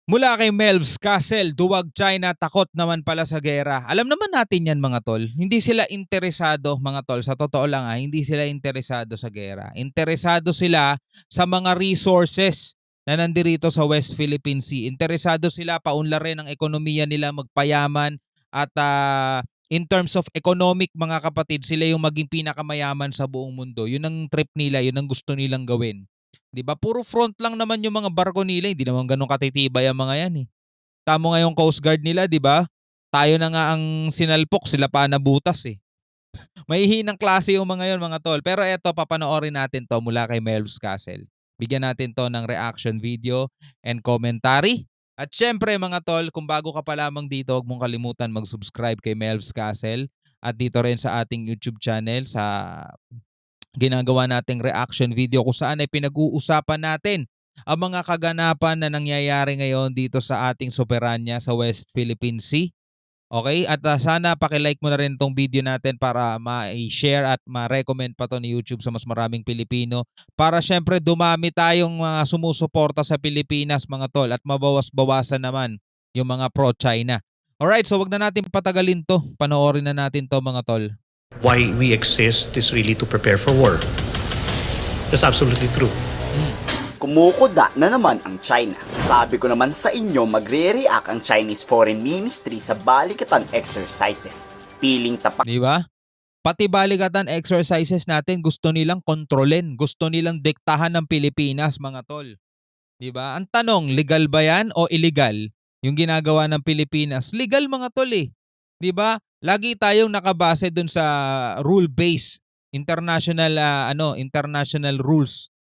Mula kay Melvs Castle, duwag China, takot naman pala sa gera. Alam naman natin yan mga tol. Hindi sila interesado mga tol. Sa totoo lang hindi sila interesado sa gera. Interesado sila sa mga resources na nandirito sa West Philippine Sea. Interesado sila paunlarin ang ekonomiya nila, magpayaman at in terms of economic mga kapatid, sila yung maging pinakamayaman sa buong mundo. Yun ang trip nila, yun ang gusto nilang gawin. 'Di ba? Puro front lang naman yung mga barko nila, hindi naman ganoon katitibay ang mga 'yan eh. Tamo nga yung Coast Guard nila, 'di ba? Tayo na nga ang sinalpok, sila pa nabutas eh. Mahihinang klase yung mga 'yon, mga tol. Pero eto, papanoorin natin 'to mula kay Melvs Castle. Bigyan natin 'to ng reaction video and commentary. At syempre mga tol, kung bago ka pa lamang dito, huwag mong kalimutan mag-subscribe kay Melvs Castle at dito rin sa ating YouTube channel sa ginagawa nating reaction video kung saan ay pinag-uusapan natin ang mga kaganapan na nangyayari ngayon dito sa ating soberanya sa West Philippine Sea. Okay? At sana pakilike mo na rin itong video natin para ma-share at ma-recommend pa to ni YouTube sa mas maraming Pilipino para syempre dumami tayong mga sumusuporta sa Pilipinas mga tol at mabawas-bawasan naman yung mga pro-China. Alright, so wag na natin patagalin to. Panoorin na natin to mga tol. Why we exist is really to prepare for war. That's absolutely true. Kumukuda na naman ang China. Sabi ko naman sa inyo, magre-react ang Chinese Foreign Ministry sa balikatan exercises. Piling tapak. Di ba? Pati balikatan exercises natin gusto nilang kontrolin, gusto nilang diktahan ng Pilipinas mga tol. Di ba? Ang tanong, legal ba yan o illegal? Yung ginagawa ng Pilipinas, legal mga tol eh. Di ba? Lagi tayong nakabase dun sa rule-based international international rules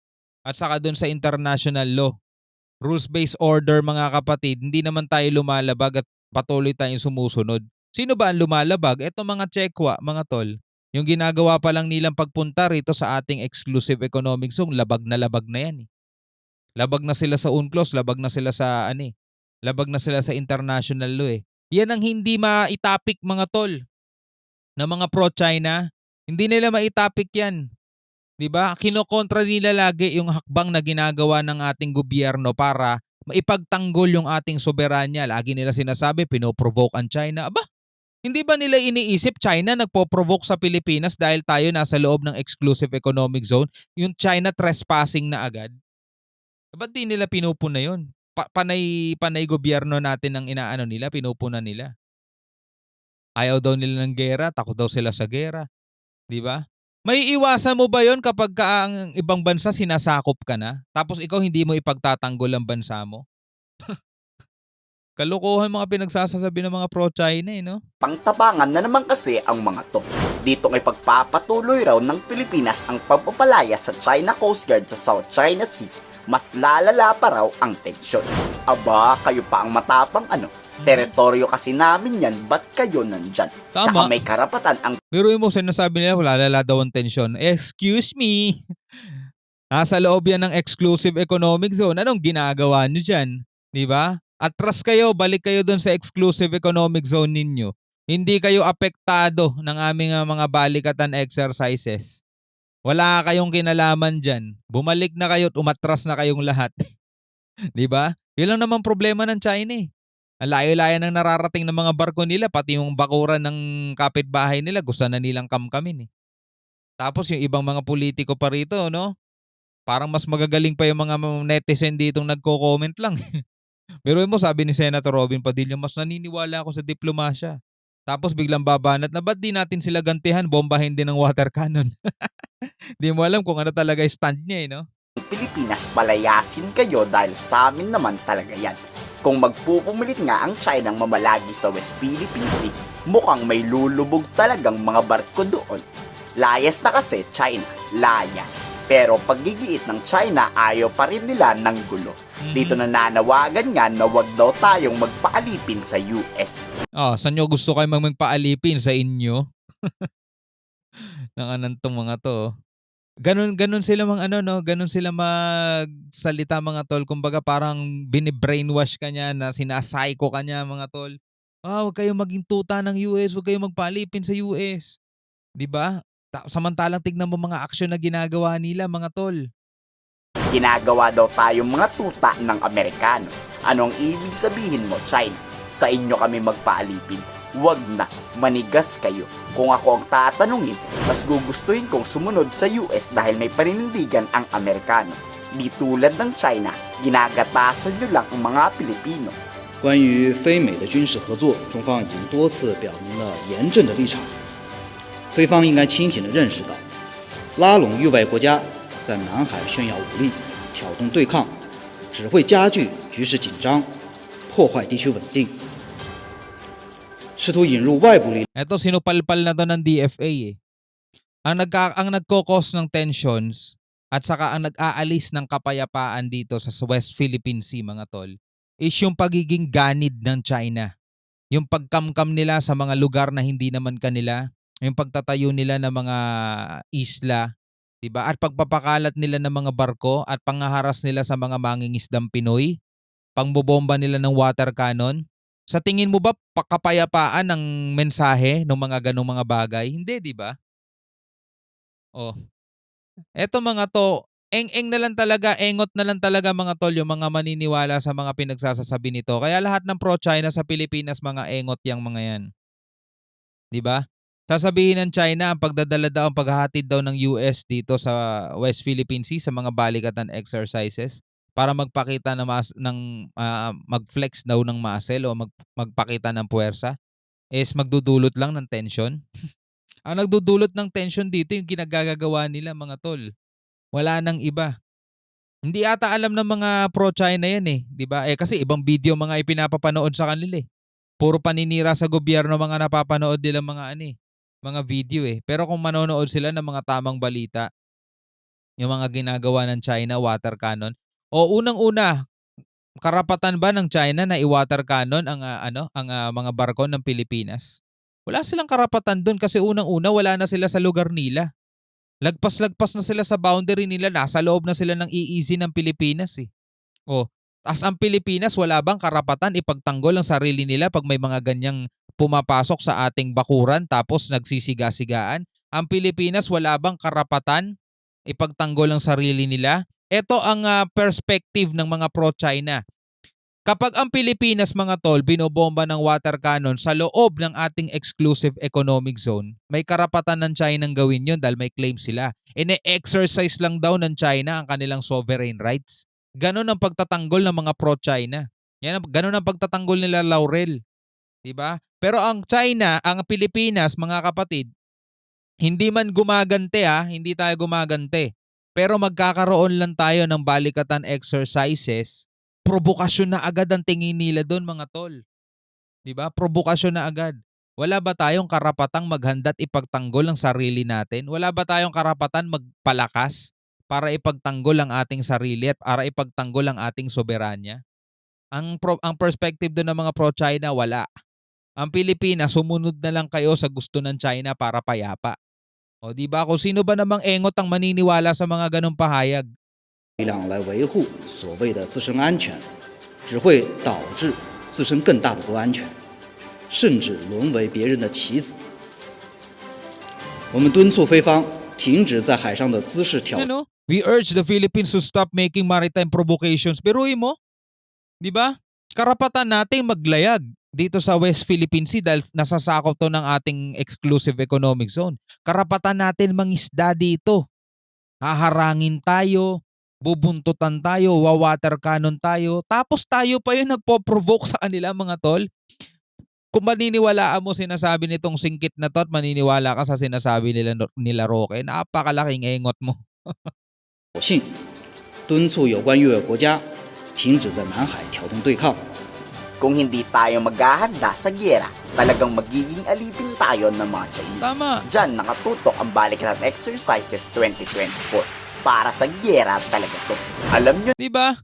at saka dun sa international law. Rules-based order mga kapatid, hindi naman tayo lumalabag at patuloy tayong sumusunod. Sino ba ang lumalabag? Ito mga Tsekwa, mga tol. Yung ginagawa pa lang nilang pagpunta rito sa ating exclusive economic zone, labag na yan eh. Labag na sila sa UNCLOS, labag na sila sa labag na sila sa international law eh. Yan ang hindi maitapik mga tol na mga pro-China. Hindi nila maitapik yan. 'Di ba? Kinokontra nila lagi yung hakbang na ginagawa ng ating gobyerno para maipagtanggol yung ating soberanya. Lagi nila sinasabi, pinoprovoke ang China. Aba, hindi ba nila iniisip China nagpo-provoke sa Pilipinas dahil tayo nasa loob ng exclusive economic zone? Yung China trespassing na agad? Ba't di nila pinupuna yun? Panay gobyerno natin ang inaano nila, pinupuna nila. Ayaw daw nila ng gera, takot daw sila sa gera. 'Di ba? May iwasan mo ba yon kapag ang ibang bansa sinasakop ka na, tapos ikaw hindi mo ipagtatanggol ang bansa mo? Kalokohan mga pinagsasasabi ng mga pro-China no? Pangtabangan na naman kasi ang mga to. Dito ay pagpapatuloy raw ng Pilipinas ang pagpapalaya sa China Coast Guard sa South China Sea. Mas lalala pa raw ang tensyon. Aba, kayo pa ang matapang Teritoryo kasi namin yan, ba't kayo nandyan? Tama. Tsaka may karapatan ang... Biruin mo, sinasabi nila, lalala daw ang tensyon. Excuse me. Nasa loob yan ng exclusive economic zone. Anong ginagawa nyo dyan? Diba? Atras kayo, balik kayo dun sa exclusive economic zone ninyo. Hindi kayo apektado ng aming mga balikatan exercises. Wala kayong kinalaman dyan. Bumalik na kayo at umatras na kayong lahat. Diba? Yun lang naman problema ng China eh. Ang layo-layo ng nararating ng mga barko nila, pati yung bakuran ng kapitbahay nila, gusto na nilang kamkamin eh. Tapos yung ibang mga politiko pa rito, no? Parang mas magagaling pa yung mga netizen ditong nagko-comment lang. Pero mo, sabi ni Senator Robin Padilla, mas naniniwala ako sa diplomasya. Tapos biglang babanat na, ba't di natin sila gantihan, bombahin din ng water cannon? Di mo alam kung ano talaga stand niya eh, no? Pilipinas, palayasin kayo dahil sa amin naman talaga yan. Kung magpupumilit nga ang China ng mamalagi sa West Philippine Sea, mukhang may lulubog talagang mga barko doon. Layas na kasi China, layas. Pero paggigiit ng China, ayaw pa rin nila ng gulo. Dito nananawagan nga na wag daw tayong magpaalipin sa US. Saan nyo gusto kayo magpaalipin sa inyo? Nang anantong mga to. Ganun sila ganun sila magsalita mga tol. Kumbaga parang bini-brainwash ka niya, na sinasayko ka niya mga tol. Huwag kayong maging tuta ng US, huwag kayong magpaalipin sa US. 'Di ba? Samantalang tignan mo mga aksyon na ginagawa nila mga tol. Ginagawa daw tayong mga tuta ng Amerikano. Anong ibig sabihin mo, China? Sa inyo kami magpaalipin. Wag na, manigas kayo. Kung ako ang tatanungin, mas gugustuhin kong sumunod sa US dahil may paninindigan ang Amerikano. Di tulad ng China, ginagatasan nyo lang ang mga Pilipino. 关于非美的军事合作，中方已经多次表明了严正的立场。非方应该清醒地认识到，拉拢域外国家在南海炫耀武力、挑动对抗，只会加剧局势紧张，破坏地区稳定。试图引入外部力量。 Eto, sinupalpal na to ng DFA eh. Ang nagkokos ng tensions at saka ang nag-aalis ng kapayapaan dito sa West Philippine Sea, mga tol, is yung pagiging ganid ng China. Yung pagkamkam nila sa mga lugar na hindi naman kanila, yung pagtatayo nila ng mga isla, diba? At pagpapakalat nila ng mga barko at pangaharas nila sa mga mangingisdang Pinoy, pangbobomba nila ng water cannon. Sa tingin mo ba pakapayapaan ang mensahe ng mga ganong mga bagay? Hindi, di ba? Oh. Eto mga to, eng-eng na lang talaga, engot na lang talaga mga tol yung mga maniniwala sa mga pinagsasasabi nito. Kaya lahat ng pro-China sa Pilipinas, mga engot yang mga yan. Di ba? Sasabihin ng China ang pagdadala daw, ang paghahatid daw ng US dito sa West Philippine Sea sa mga balikatan exercises para magpakita mag-flex daw ng muscle o magpakita ng puwersa is magdudulot lang ng tension. Ang nagdudulot ng tension dito yung ginagagawa nila, mga tol. Wala nang iba. Hindi ata alam ng mga pro-China yan eh, 'di ba? Kasi ibang video mga ipinapapanood sa kanila eh. Puro paninira sa gobyerno mga napapanood nila mga video eh. Pero kung manonood sila ng mga tamang balita, yung mga ginagawa ng China water cannon, o unang-una, karapatan ba ng China na i-water cannon ang mga barko ng Pilipinas? Wala silang karapatan doon kasi unang-una wala na sila sa lugar nila. Lagpas-lagpas na sila sa boundary nila, nasa loob na sila ng EEZ ng Pilipinas eh. Oh, as ang Pilipinas wala bang karapatan ipagtanggol ang sarili nila pag may mga ganyang pumapasok sa ating bakuran tapos nagsisiga-sigaan? Ang Pilipinas wala bang karapatan ipagtanggol ang sarili nila? Ito ang perspective ng mga pro-China. Kapag ang Pilipinas, mga tol, binobomba ng water cannon sa loob ng ating exclusive economic zone, may karapatan ng China gawin yun dahil may claim sila. Ine-exercise lang daw ng China ang kanilang sovereign rights. Ganon ang pagtatanggol ng mga pro-China. Ganon ang pagtatanggol nila Laurel. Diba? Pero ang China, ang Pilipinas, mga kapatid, hindi man gumagante hindi tayo gumagante. Pero magkakaroon lang tayo ng balikatan exercises. Provokasyon na agad ang tingin nila doon, mga tol. 'Di ba? Provokasyon na agad. Wala ba tayong karapatang maghanda't ipagtanggol ang sarili natin? Wala ba tayong karapatan magpalakas para ipagtanggol ang ating sarili at para ipagtanggol ang ating soberanya? Ang perspective doon ng mga pro-China, wala. Ang Pilipinas, sumunod na lang kayo sa gusto ng China para payapa. O 'di ba? Kung sino ba namang engot ang maniniwala sa mga ganong pahayag? 力量来维护所谓的自身安全，只会导致自身更大的不安全，甚至沦为别人的棋子。我们敦促菲方停止在海上的姿势挑战。 We urge the Philippines to stop making maritime provocations. Biruin mo, di ba? Karapatan natin maglayag dito sa West Philippine Sea dahil nasasakop to ng ating exclusive economic zone. Karapatan natin mangisda dito. Haharangin tayo, bubuntutan tayo, wawater cannon tayo, tapos tayo pa yung nagpo-provoke sa kanila, mga tol. Kung maniniwalaan mo sinasabi nitong singkit na to at maniniwala ka sa sinasabi nila Roque, napakalaking engot mo. 挑衅，敦促有关域外国家停止在南海挑动对抗。 Kung hindi tayo maghahanda sa gyera, talagang magiging alipin tayo ng mga Chinese. Tama. Diyan nakatutok ang Balikatan Exercises 2024. Para sa gyera talaga to. Alam nyo, Di ba?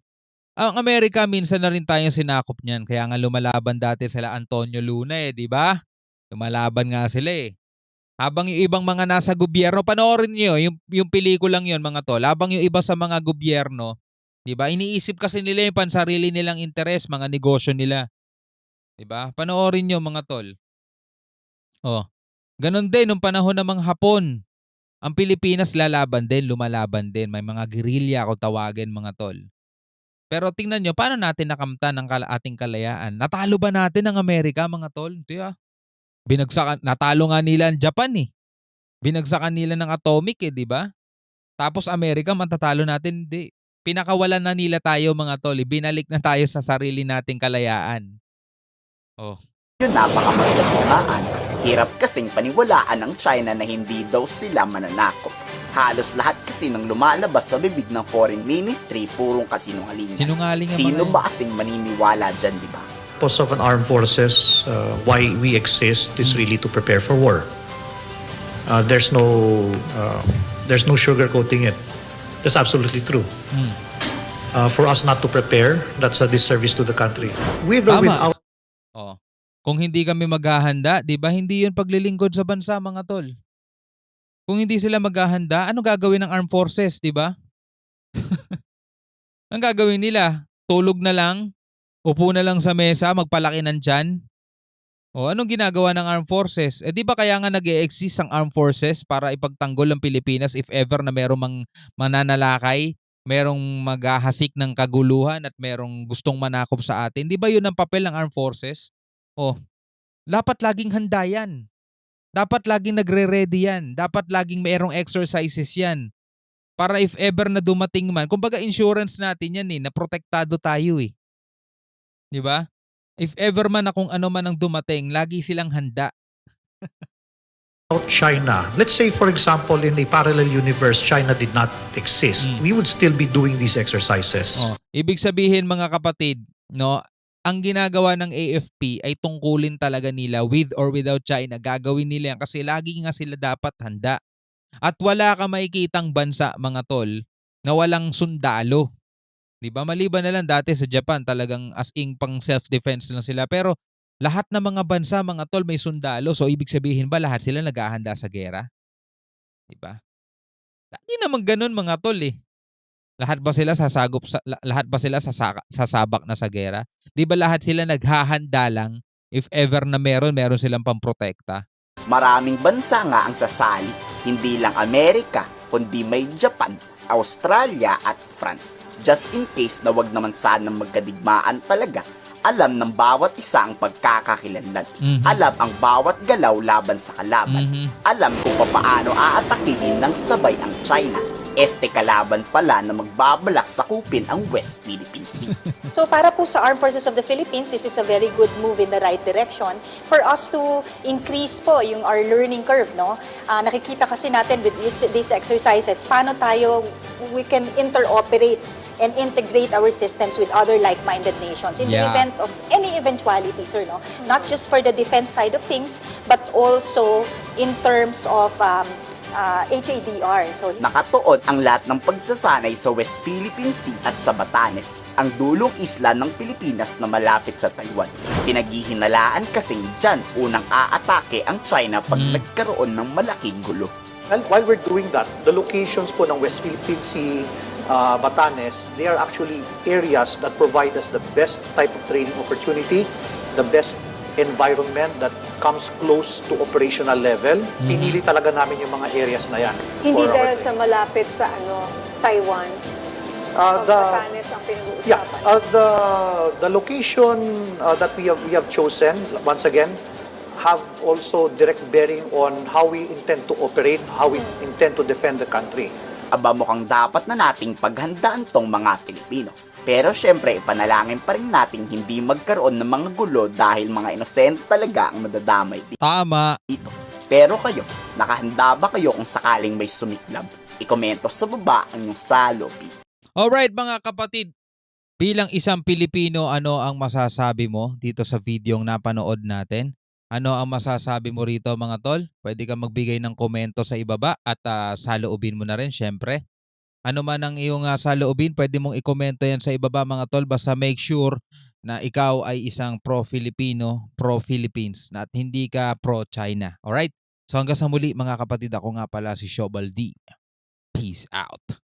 Ang Amerika, minsan na rin tayong sinakop niyan. Kaya nga lumalaban dati sila Antonio Luna di ba? Lumalaban nga sila eh. Habang yung ibang mga nasa gobyerno, panoorin niyo yung pelikulang yon, mga tol. Habang yung iba sa mga gobyerno, di ba? Iniisip kasi nila yung pansarili nilang interes, mga negosyo nila. Di ba? Panoorin niyo, mga tol. Oh. Ganon din nung panahon ng mga Hapon. Ang Pilipinas lalaban din, lumalaban din. May mga guerrilla kung tawagin, mga tol. Pero tingnan nyo, paano natin nakamtan ang ating kalayaan? Natalo ba natin ang Amerika, mga tol? Hindi natalo nga nila ang Japan eh. Binagsakan nila ng atomic eh, di ba? Tapos Amerika, matatalo natin, hindi. Pinakawalan na nila tayo, mga tol. Binalik na tayo sa sarili nating kalayaan. Oh. Yun napakamagdamaan. Hirap kasing paniwalaan ng China na hindi daw sila mananakop. Halos lahat kasi ng lumalabas sa bibig ng foreign ministry purong kasinungalingan. Sinungaling ang Sino mga ba kasing maniniwala dyan, di ba? Purpose of an armed forces, why we exist is really to prepare for war. There's no sugarcoating it. That's absolutely true. For us not to prepare, that's a disservice to the country. With or Tama. without Oh. Kung hindi kami maghahanda, 'di ba? Hindi 'yun paglilingkod sa bansa, mga tol. Kung hindi sila maghahanda, ano gagawin ng armed forces, 'di ba? Ang gagawin nila, tulog na lang, upo na lang sa mesa, magpalaki ng tiyan. O anong ginagawa ng armed forces? Eh di ba kaya nga nag-e-exist ang armed forces para ipagtanggol ang Pilipinas if ever na merong mananalakay, merong maghahasik ng kaguluhan at merong gustong manakop sa atin. Di ba yun ang papel ng armed forces? Oh, dapat laging handa yan. Dapat laging nagre-ready yan. Dapat laging mayroong exercises yan. Para if ever na dumating man, kumbaga insurance natin yan na protektado tayo eh. Di ba? If ever man na kung ano man ang dumating, lagi silang handa. China, let's say for example in a parallel universe, China did not exist, we would still be doing these exercises. Oh, ibig sabihin, mga kapatid, no, ang ginagawa ng AFP ay tungkulin talaga nila with or without China. Gagawin nila yan kasi lagi nga sila dapat handa. At wala ka makikitang bansa, mga tol, na walang sundalo. 'Di ba? Maliban na lang dati sa Japan, talagang as in pang self-defense lang sila. Pero lahat ng mga bansa, mga tol, may sundalo. So ibig sabihin ba lahat sila naghahanda sa gera? 'Di ba? Hindi naman ganoon, mga tol eh. Lahat ba sila sasabak na sa gera? 'Di ba lahat sila naghahanda lang if ever na meron silang pamprotekta? Maraming bansa nga ang sasali, hindi lang Amerika, kundi may Japan, Australia at France. Just in case na wag naman sanang magkadigmaan talaga, alam ng bawat isa ang pagkakakilanlan. Alam ang bawat galaw laban sa kalaban. Alam kung paano aatakihin ng sabay ang China. Este kalaban pala na magbabalak sakupin ang West Philippine Sea. So para po sa Armed Forces of the Philippines, this is a very good move in the right direction for us to increase po yung our learning curve, no? Nakikita kasi natin with these exercises, paano we can interoperate and integrate our systems with other like-minded nations in the event of any eventuality, sir, no? Not just for the defense side of things, but also in terms of HADR. So, Nakatuon ang lahat ng pagsasanay sa West Philippine Sea at sa Batanes, ang dulong isla ng Pilipinas na malapit sa Taiwan. Pinaghihinalaan kasing dyan unang aatake ang China pag nagkaroon ng malaking gulo. And while we're doing that, the locations po ng West Philippine Sea, Batanes, they are actually areas that provide us the best type of training opportunity, the best environment that comes close to operational level. Pinili talaga namin yung mga areas na yan. Hindi for our dahil sa training. malapit sa Taiwan. Batanes ang pinag-uusapan. Yeah, the location that we have chosen, once again, have also direct bearing on how we intend to operate, how we intend to defend the country. Aba, mukhang dapat na nating paghandaan tong mga Pilipino. Pero syempre, ipanalangin pa rin nating hindi magkaroon ng mga gulo dahil mga inosente talaga ang madadamay Tama. dito. Pero kayo, nakahanda ba kayo kung sakaling may sumiklab? Ikomento sa baba ang inyong saloobin. Alright, mga kapatid, bilang isang Pilipino, ano ang masasabi mo dito sa videong napanood natin? Ano ang masasabi mo rito, mga tol? Pwede kang magbigay ng komento sa ibaba at saloobin mo na rin, syempre. Ano man ang iyong saloobin, pwede mong ikomento yan sa ibaba, mga tol. Basta make sure na ikaw ay isang pro-Filipino, pro-Philippines, na at hindi ka pro-China. Alright? So hanggang sa muli, mga kapatid, ako nga pala si Shobal D. Peace out.